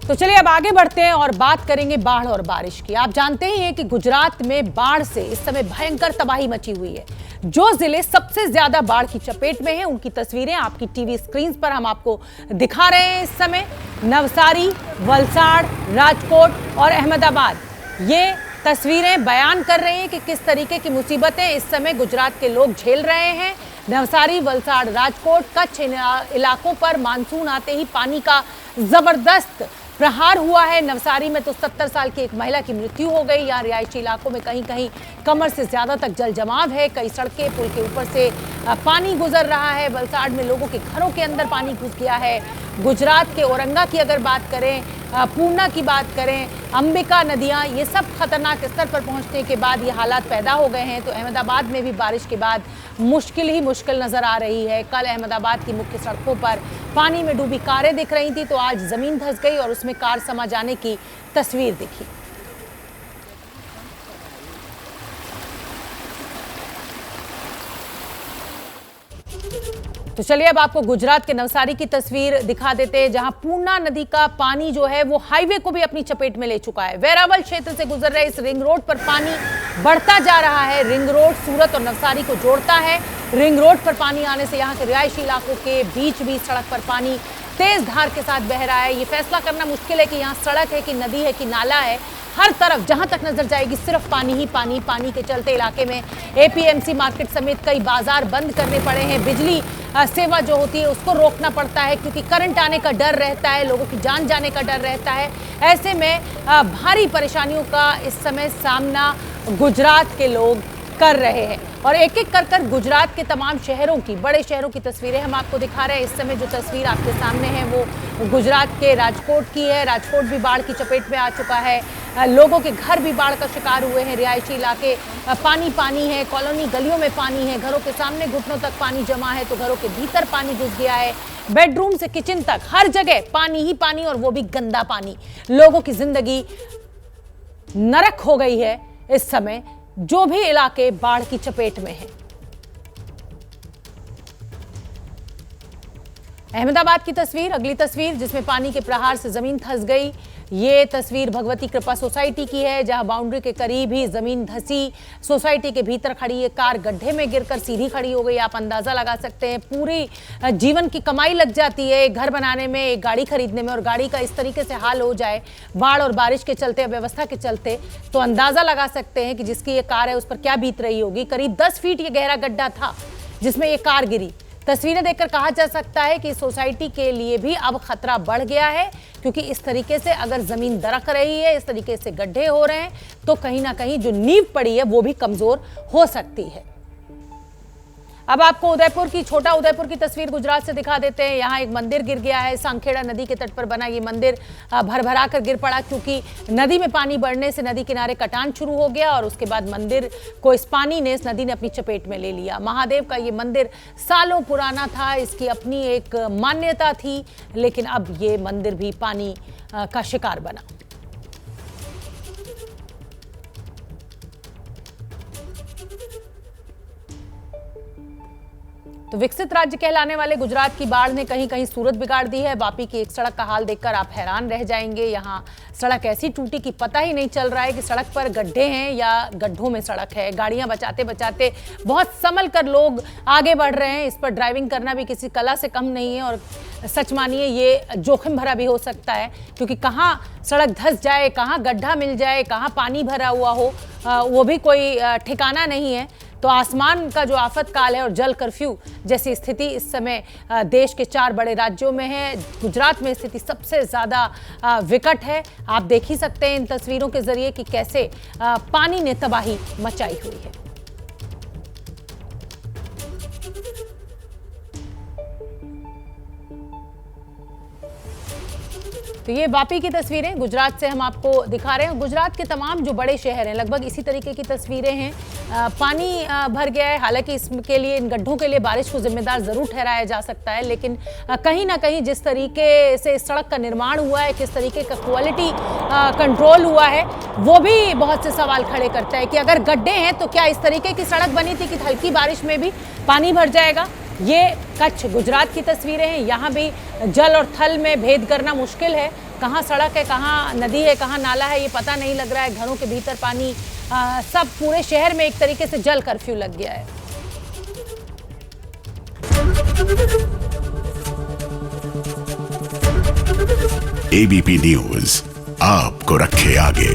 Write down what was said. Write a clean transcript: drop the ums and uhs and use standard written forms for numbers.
तो चलिए अब आगे बढ़ते हैं और बात करेंगे बाढ़ और बारिश की। आप जानते ही हैं कि गुजरात में बाढ़ से इस समय भयंकर तबाही मची हुई है। जो जिले सबसे ज्यादा बाढ़ की चपेट में हैं, उनकी तस्वीरें आपकी टीवी स्क्रीन पर हम आपको दिखा रहे हैं। इस समय नवसारी, वलसाड़, राजकोट और अहमदाबाद ये तस्वीरें बयान कर रही हैं कि किस तरीके की मुसीबतें इस समय गुजरात के लोग झेल रहे हैं। नवसारी, वलसाड़, राजकोट, कच्छ इलाकों पर मानसून आते ही पानी का जबरदस्त प्रहार हुआ है। नवसारी में तो 70 साल की एक महिला की मृत्यु हो गई। यहाँ रिहायशी इलाकों में कहीं कहीं कमर से ज्यादा तक जल जमाव है। कई सड़कें, पुल के ऊपर से पानी गुजर रहा है। वलसाड़ में लोगों के घरों के अंदर पानी घुस गया है। गुजरात के औरंगा की अगर बात करें, पूर्णा की बात करें, अंबिका नदियां, ये सब खतरनाक स्तर पर पहुंचने के बाद ये हालात पैदा हो गए हैं। तो अहमदाबाद में भी बारिश के बाद मुश्किल ही मुश्किल नजर आ रही है। कल अहमदाबाद की मुख्य सड़कों पर पानी में डूबी कारें दिख रही थी, तो आज जमीन धंस गई और उसमें कार समा जाने की तस्वीर दिखी। तो चलिए अब आपको गुजरात के नवसारी की तस्वीर दिखा देते हैं, जहां पूर्णा नदी का पानी जो है वो हाईवे को भी अपनी चपेट में ले चुका है। वेरावल क्षेत्र से गुजर रहे इस रिंग रोड पर पानी बढ़ता जा रहा है। रिंग रोड सूरत और नवसारी को जोड़ता है। रिंग रोड पर पानी आने से यहाँ के रिहायशी इलाकों के बीच भी सड़क पर पानी तेज धार के साथ बह रहा है। ये फैसला करना मुश्किल है कि यहाँ सड़क है कि नदी है कि नाला है। हर तरफ जहां तक नजर जाएगी सिर्फ पानी ही पानी। पानी के चलते इलाके में एपीएमसी मार्केट समेत कई बाजार बंद करने पड़े हैं। बिजली सेवा जो होती है उसको रोकना पड़ता है, क्योंकि करंट आने का डर रहता है, लोगों की जान जाने का डर रहता है। ऐसे में भारी परेशानियों का इस समय सामना गुजरात के लोग कर रहे हैं। और एक एक कर गुजरात के तमाम शहरों की, बड़े शहरों की तस्वीरें हम आपको दिखा रहे हैं। इस समय जो तस्वीर आपके सामने है वो गुजरात के राजकोट की है। राजकोट भी बाढ़ की चपेट में आ चुका है। लोगों के घर भी बाढ़ का शिकार हुए हैं। रिहायशी इलाके पानी पानी है। कॉलोनी गलियों में पानी है। घरों के सामने घुटनों तक पानी जमा है, तो घरों के भीतर पानी घुस गया है। बेडरूम से किचन तक हर जगह पानी ही पानी, और वो भी गंदा पानी। लोगों की जिंदगी नरक हो गई है इस समय, जो भी इलाके बाढ़ की चपेट में हैं। अहमदाबाद की तस्वीर, अगली तस्वीर जिसमें पानी के प्रहार से जमीन धंस गई। ये तस्वीर भगवती कृपा सोसाइटी की है, जहां बाउंड्री के करीब ही जमीन धंसी। सोसाइटी के भीतर खड़ी ये कार गड्ढे में गिरकर सीधी खड़ी हो गई। आप अंदाजा लगा सकते हैं, पूरी जीवन की कमाई लग जाती है एक घर बनाने में, एक गाड़ी खरीदने में, और गाड़ी का इस तरीके से हाल हो जाए बाढ़ और बारिश के चलते, अव्यवस्था के चलते, तो अंदाजा लगा सकते हैं कि जिसकी ये कार है उस पर क्या बीत रही होगी। करीब 10 फीट ये गहरा गड्ढा था जिसमें ये कार गिरी। तस्वीरें देखकर कहा जा सकता है कि सोसाइटी के लिए भी अब खतरा बढ़ गया है, क्योंकि इस तरीके से अगर जमीन दरक रही है, इस तरीके से गड्ढे हो रहे हैं, तो कहीं ना कहीं जो नींव पड़ी है वो भी कमजोर हो सकती है। अब आपको उदयपुर की, छोटा उदयपुर की तस्वीर गुजरात से दिखा देते हैं। यहाँ एक मंदिर गिर गया है। सांखेड़ा नदी के तट पर बना ये मंदिर भरभरा कर गिर पड़ा, क्योंकि नदी में पानी बढ़ने से नदी किनारे कटान शुरू हो गया और उसके बाद मंदिर को इस पानी ने, इस नदी ने अपनी चपेट में ले लिया। महादेव का ये मंदिर सालों पुराना था, इसकी अपनी एक मान्यता थी, लेकिन अब ये मंदिर भी पानी का शिकार बना। तो विकसित राज्य कहलाने वाले गुजरात की बाढ़ ने कहीं कहीं सूरत बिगाड़ दी है। वापी की एक सड़क का हाल देखकर आप हैरान रह जाएंगे। यहाँ सड़क ऐसी टूटी कि पता ही नहीं चल रहा है कि सड़क पर गड्ढे हैं या गड्ढों में सड़क है। गाड़ियां बचाते बचाते बहुत संभल कर लोग आगे बढ़ रहे हैं। इस पर ड्राइविंग करना भी किसी कला से कम नहीं है, और सच मानिए ये जोखिम भरा भी हो सकता है, क्योंकि कहाँ सड़क धंस जाए, कहाँ गड्ढा मिल जाए, कहाँ पानी भरा हुआ हो, वो भी कोई ठिकाना नहीं है। तो आसमान का जो आफत काल है और जल कर्फ्यू जैसी स्थिति इस समय देश के 4 बड़े राज्यों में है। गुजरात में स्थिति सबसे ज़्यादा विकट है। आप देख ही सकते हैं इन तस्वीरों के जरिए कि कैसे पानी ने तबाही मचाई हुई है। तो ये वापी की तस्वीरें गुजरात से हम आपको दिखा रहे हैं। गुजरात के तमाम जो बड़े शहर हैं लगभग इसी तरीके की तस्वीरें हैं। पानी भर गया है। हालांकि इसके लिए, इन गड्ढों के लिए बारिश को जिम्मेदार जरूर ठहराया जा सकता है, लेकिन कहीं ना कहीं जिस तरीके से इस सड़क का निर्माण हुआ है, किस तरीके का क्वालिटी कंट्रोल हुआ है, वो भी बहुत से सवाल खड़े करता है कि अगर गड्ढे हैं तो क्या इस तरीके की सड़क बनी थी कि हल्की बारिश में भी पानी भर जाएगा। ये कच्छ गुजरात की तस्वीरें हैं। यहाँ भी जल और थल में भेद करना मुश्किल है, कहाँ सड़क है, कहाँ नदी है, कहाँ नाला है, ये पता नहीं लग रहा है। घरों के भीतर पानी, सब पूरे शहर में एक तरीके से जल कर्फ्यू लग गया है। एबीपी न्यूज आपको रखे आगे।